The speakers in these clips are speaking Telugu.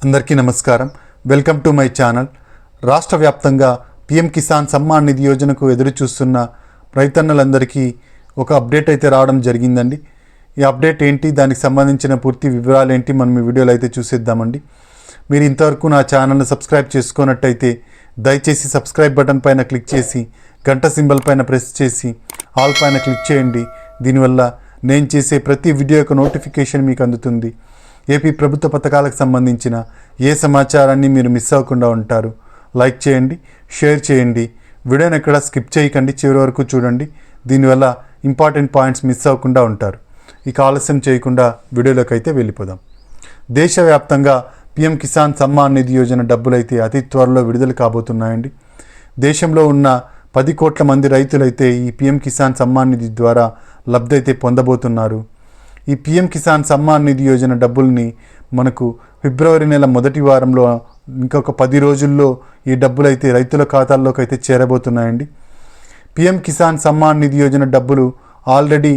అందరికీ నమస్కారం. Welcome to my channel. రాష్ట్ర వ్యాప్తంగా పీఎం కిసాన్ సమ్మాన్ నిధి యోజనకు ఎదురు చూస్తున్న రైతన్నలందరికీ ఒక అప్డేట్ అయితే రావడం జరిగిందండి. ఈ అప్డేట్ ఏంటి, దానికి సంబంధించిన పూర్తి వివరాలు ఏంటి మనం ఈ వీడియోలో అయితే చూసేద్దామండి. మీరు ఇంతవరకు నా ఛానల్ని సబ్స్క్రైబ్ చేసుకున్నట్టయితే దయచేసి సబ్స్క్రైబ్ బటన్ పైన క్లిక్ చేసి గంట సింబల్ పైన ప్రెస్ చేసి ఆల్ పైన క్లిక్ చేయండి. దీనివల్ల నేను చేసే ప్రతి వీడియో యొక్క నోటిఫికేషన్ మీకు అందుతుంది. ఏపీ ప్రభుత్వ పథకాలకు సంబంధించిన ఏ సమాచారాన్ని మీరు మిస్ అవ్వకుండా ఉంటారు. లైక్ చేయండి, షేర్ చేయండి, వీడియోని ఎక్కడ స్కిప్ చేయకండి, చివరి వరకు చూడండి. దీనివల్ల ఇంపార్టెంట్ పాయింట్స్ మిస్ అవ్వకుండా ఉంటారు. ఇక ఆలస్యం చేయకుండా వీడియోలోకి అయితే వెళ్ళిపోదాం. దేశవ్యాప్తంగా పీఎం కిసాన్ సమ్మాన్ నిధి యోజన డబ్బులు అయితే అతి త్వరలో విడుదల కాబోతున్నాయండి. దేశంలో ఉన్న 10 కోట్ల మంది రైతులైతే ఈ పీఎం కిసాన్ సమ్మాన్ నిధి ద్వారా లబ్ధి అయితే పొందబోతున్నారు. ఈ పీఎం కిసాన్ సమ్మాన్ నిధి యోజన డబ్బుల్ని మనకు ఫిబ్రవరి నెల మొదటి వారంలో ఇంకొక 10 రోజుల్లో ఈ డబ్బులు అయితే రైతుల ఖాతాల్లోకి అయితే చేరబోతున్నాయండి. పీఎం కిసాన్ సమ్మాన్ నిధి యోజన డబ్బులు ఆల్రెడీ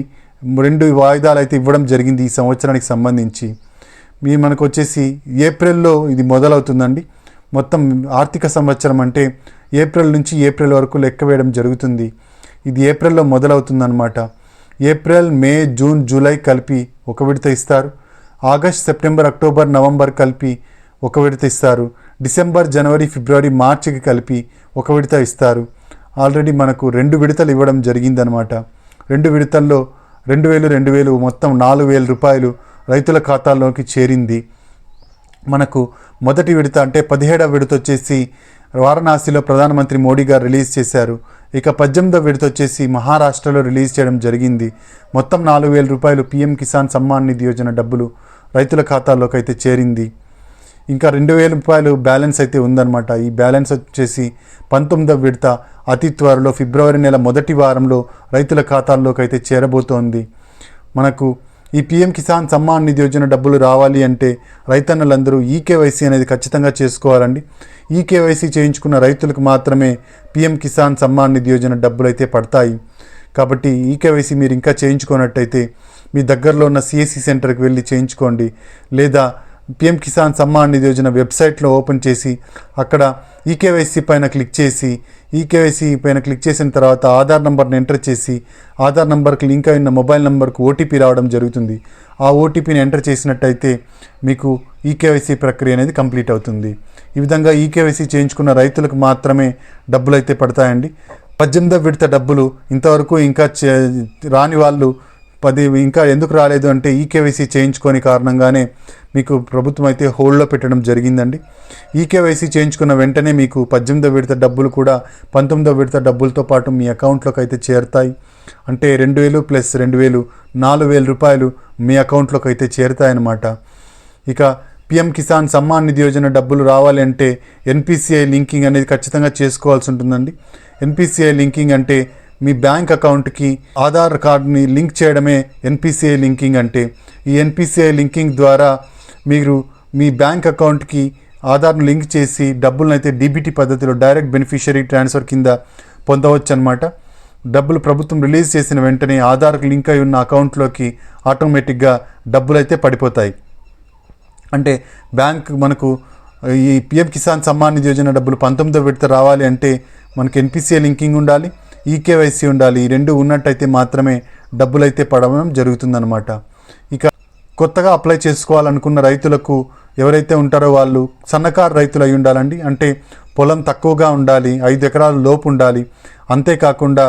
2 వాయిదాలు అయితే ఇవ్వడం జరిగింది ఈ సంవత్సరానికి సంబంధించి. మనకు వచ్చేసి ఏప్రిల్లో ఇది మొదలవుతుందండి. మొత్తం ఆర్థిక సంవత్సరం అంటే ఏప్రిల్ నుంచి ఏప్రిల్ వరకు లెక్క వేయడం జరుగుతుంది. ఇది ఏప్రిల్లో మొదలవుతుందన్నమాట. ఏప్రిల్, మే, జూన్, జూలై కలిపి ఒక విడత ఇస్తారు. ఆగస్ట్, సెప్టెంబర్, అక్టోబర్, నవంబర్ కలిపి ఒక విడత ఇస్తారు. డిసెంబర్, జనవరి, ఫిబ్రవరి, మార్చికి కలిపి ఒక విడత ఇస్తారు. ఆల్రెడీ మనకు 2 విడతలు ఇవ్వడం జరిగిందనమాట. 2 విడతల్లో 2000 మొత్తం 4000 రూపాయలు రైతుల ఖాతాల్లోకి చేరింది. మనకు మొదటి విడత అంటే 17వ విడత వచ్చేసి వారణాసిలో ప్రధానమంత్రి మోడీ గారు రిలీజ్ చేశారు. ఇక 18వ విడత వచ్చేసి మహారాష్ట్రలో రిలీజ్ చేయడం జరిగింది. మొత్తం 4000 రూపాయలు పీఎం కిసాన్ సమ్మాన్ నిధి యోజన డబ్బులు రైతుల ఖాతాల్లోకి అయితే చేరింది. ఇంకా 2000 రూపాయలు బ్యాలెన్స్ అయితే ఉందన్నమాట. ఈ బ్యాలెన్స్ వచ్చేసి 19వ విడత అతి త్వరలో ఫిబ్రవరి నెల మొదటి వారంలో రైతుల ఖాతాల్లోకి అయితే చేరబోతోంది. మనకు ఈ పీఎం కిసాన్ సమ్మాన్ నిధి యోజన డబ్బులు రావాలి అంటే రైతన్నలందరూ ఈకేవైసీ అనేది ఖచ్చితంగా చేసుకోవాలండి. ఈకేవైసీ చేయించుకున్న రైతులకు మాత్రమే పీఎం కిసాన్ సమ్మాన్ నిధి యోజన డబ్బులు అయితే పడతాయి. కాబట్టి ఈకేవైసీ మీరు ఇంకా చేయించుకున్నట్టయితే మీ దగ్గరలో ఉన్న సిఎస్సి సెంటర్కి వెళ్ళి చేయించుకోండి. లేదా పీఎం కిసాన్ సమ్మాన్ నిధి యోజన వెబ్సైట్లో ఓపెన్ చేసి అక్కడ ఈకేవైసీ పైన క్లిక్ చేసి ఈకేవైసీ పైన క్లిక్ చేసిన తర్వాత ఆధార్ నెంబర్ని ఎంటర్ చేసి ఆధార్ నెంబర్కి లింక్ అయిన మొబైల్ నెంబర్కు ఓటీపీ రావడం జరుగుతుంది. ఆ ఓటీపీని ఎంటర్ చేసినట్టయితే మీకు ఈకేవైసీ ప్రక్రియ అనేది కంప్లీట్ అవుతుంది. ఈ విధంగా ఈకేవైసీ చేయించుకున్న రైతులకు మాత్రమే డబ్బులు అయితే పడతాయండి. 18వ విడత డబ్బులు ఇంతవరకు ఇంకా రాని వాళ్ళు 10 ఇంకా ఎందుకు రాలేదు అంటే ఈకేవైసీ చేయించుకొని కారణంగానే మీకు ప్రభుత్వం అయితే హోల్డ్లో పెట్టడం జరిగిందండి. ఈకేవైసీ చేయించుకున్న వెంటనే మీకు 18వ విడత డబ్బులు కూడా 19వ విడత డబ్బులతో పాటు మీ అకౌంట్లోకి అయితే చేరుతాయి. అంటే 2000 ప్లస్ 2000 4000 రూపాయలు మీ అకౌంట్లోకి అయితే చేరుతాయన్నమాట. ఇక పీఎం కిసాన్ సమ్మాన్ నిధి యోజన డబ్బులు రావాలి అంటే ఎన్పిసిఐ లింకింగ్ అనేది ఖచ్చితంగా చేసుకోవాల్సి ఉంటుందండి. ఎన్పిసిఐ లింకింగ్ అంటే మీ బ్యాంక్ అకౌంట్కి ఆధార్ కార్డుని లింక్ చేయడమే ఎన్పిసిఐ లింకింగ్ అంటే. ఈ ఎన్పిసిఐ లింకింగ్ ద్వారా మీరు మీ బ్యాంక్ అకౌంట్కి ఆధార్ను లింక్ చేసి డబ్బులను అయితే డీబీటీ పద్ధతిలో డైరెక్ట్ బెనిఫిషియరీ ట్రాన్స్ఫర్ కింద పొందవచ్చు అనమాట. డబ్బులు ప్రభుత్వం రిలీజ్ చేసిన వెంటనే ఆధార్కి లింక్ అయి ఉన్న అకౌంట్లోకి ఆటోమేటిక్గా డబ్బులు అయితే పడిపోతాయి. అంటే బ్యాంక్ మనకు ఈ పీఎం కిసాన్ సమ్మాన్ నిధి యోజన డబ్బులు 19వ విడత రావాలి అంటే మనకు ఎన్పిసిఐ లింకింగ్ ఉండాలి, ఈకేవైసీ ఉండాలి. ఈ 2 ఉన్నట్టయితే మాత్రమే డబ్బులు అయితే పడడం జరుగుతుందన్నమాట. ఇక కొత్తగా అప్లై చేసుకోవాలనుకున్న రైతులకు ఎవరైతే ఉంటారో వాళ్ళు సన్నకారు రైతులు అయి ఉండాలండి. అంటే పొలం తక్కువగా ఉండాలి, 5 ఎకరాల లోపు ఉండాలి. అంతేకాకుండా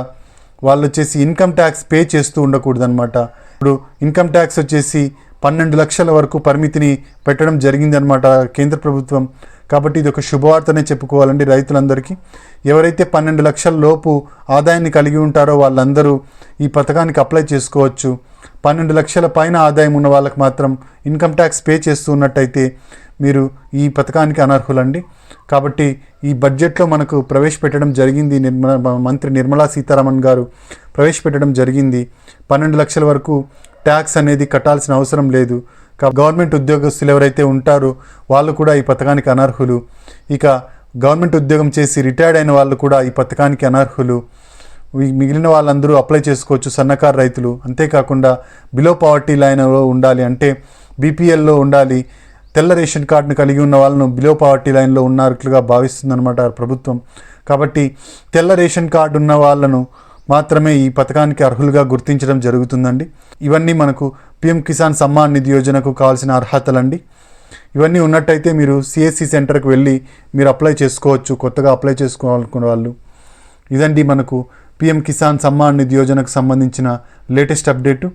వాళ్ళు వచ్చేసి ఇన్కమ్ ట్యాక్స్ పే చేస్తూ ఉండకూడదనమాట. ఇప్పుడు ఇన్కమ్ ట్యాక్స్ వచ్చేసి 12 లక్షల వరకు పరిమితిని పెట్టడం జరిగిందనమాట కేంద్ర ప్రభుత్వం. కాబట్టి ఇది ఒక శుభవార్తనే చెప్పుకోవాలండి రైతులందరికీ. ఎవరైతే 12 లక్షల లోపు ఆదాయాన్ని కలిగి ఉంటారో వాళ్ళందరూ ఈ పథకానికి అప్లై చేసుకోవచ్చు. 12 లక్షల పైన ఆదాయం ఉన్న వాళ్ళకి మాత్రం ఇన్కమ్ ట్యాక్స్ పే చేస్తూ ఉన్నట్టయితే మీరు ఈ పథకానికి అనర్హులండి. కాబట్టి ఈ బడ్జెట్లో మనకు ప్రవేశపెట్టడం జరిగింది. మంత్రి నిర్మలా సీతారామన్ గారు ప్రవేశపెట్టడం జరిగింది. 12 లక్షల వరకు ట్యాక్స్ అనేది కట్టాల్సిన అవసరం లేదు. గవర్నమెంట్ ఉద్యోగస్తులు ఎవరైతే ఉంటారో వాళ్ళు కూడా ఈ పథకానికి అనర్హులు. ఇక గవర్నమెంట్ ఉద్యోగం చేసి రిటైర్డ్ అయిన వాళ్ళు కూడా ఈ పథకానికి అనర్హులు. మిగిలిన వాళ్ళందరూ అప్లై చేసుకోవచ్చు, సన్నకారు రైతులు. అంతేకాకుండా బిలో పవర్టీ లైన్లో ఉండాలి, అంటే బీపీఎల్లో ఉండాలి, తెల్ల రేషన్ కార్డును కలిగి ఉన్న వాళ్ళను బిలో పావర్టీ లైన్లో ఉన్నట్లుగా భావిస్తుందన్నమాట ప్రభుత్వం. కాబట్టి తెల్ల రేషన్ కార్డు ఉన్న వాళ్ళను మాత్రమే ఈ పథకానికి అర్హులుగా గుర్తించడం జరుగుతుందండి. ఇవన్నీ మనకు పిఎం కిసాన్ సమ్మాన్ నిధి యోజనకు కావాల్సిన అర్హతలండి. ఇవన్నీ ఉన్నట్టయితే మీరు సిఎస్సి సెంటర్కి వెళ్ళి మీరు అప్లై చేసుకోవచ్చు, కొత్తగా అప్లై చేసుకోవాలనుకున్న వాళ్ళు. ఇదండి మనకు పిఎం కిసాన్ సమ్మాన్ నిధి యోజనకు సంబంధించిన లేటెస్ట్ అప్డేటు.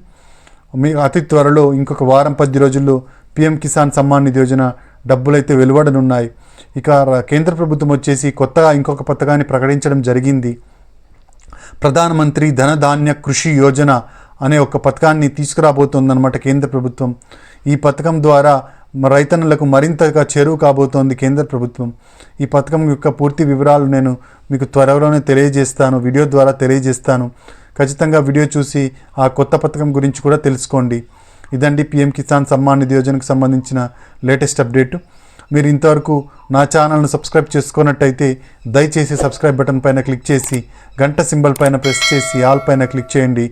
మీ అతి త్వరలో ఇంకొక వారం 10 రోజుల్లో పిఎం కిసాన్ సమ్మాన్ నిధి యోజన డబ్బులైతే వెలువడనున్నాయి. ఇక కేంద్ర ప్రభుత్వం వచ్చేసి కొత్తగా ఇంకొక పథకాన్ని ప్రకటించడం జరిగింది. ప్రధానమంత్రి ధనధాన్య కృషి యోజన అనే ఒక పథకాన్ని తీసుకురాబోతోందన్నమాట కేంద్ర ప్రభుత్వం. ఈ పథకం ద్వారా రైతన్నులకు మరింతగా చేరువ కాబోతోంది కేంద్ర ప్రభుత్వం. ఈ పథకం యొక్క పూర్తి వివరాలు నేను మీకు త్వరలోనే తెలియజేస్తాను, వీడియో ద్వారా తెలియజేస్తాను. ఖచ్చితంగా వీడియో చూసి ఆ కొత్త పథకం గురించి కూడా తెలుసుకోండి. ఇదండి పిఎం కిసాన్ సమ్మాన్ నిధి యోజనకు సంబంధించిన లేటెస్ట్ అప్డేటు. మీరు ఇంతవరకు నా ఛానల్ను సబ్స్క్రైబ్ చేసుకున్నట్టయితే దయచేసి సబ్స్క్రైబ్ బటన్ పైన క్లిక్ చేసి గంట సింబల్ పైన ప్రెస్ చేసి ఆల్ పైన క్లిక్ చేయండి.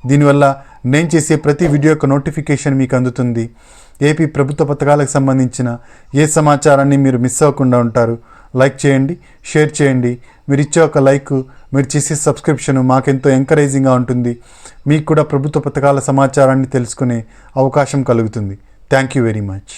దీనివల్ల నేను చేసే ప్రతి వీడియో యొక్క నోటిఫికేషన్ మీకు అందుతుంది. ఏపీ ప్రభుత్వ పథకాలకు సంబంధించిన ఏ సమాచారాన్ని మీరు మిస్ అవ్వకుండా ఉంటారు. లైక్ చేయండి, షేర్ చేయండి. మీరు ఇచ్చే ఒక లైక్, మీరు చేసే సబ్స్క్రిప్షన్ మాకెంతో ఎంకరేజింగ్గా ఉంటుంది. మీకు కూడా ప్రభుత్వ పథకాల సమాచారాన్ని తెలుసుకునే అవకాశం కలుగుతుంది. Thank you very much.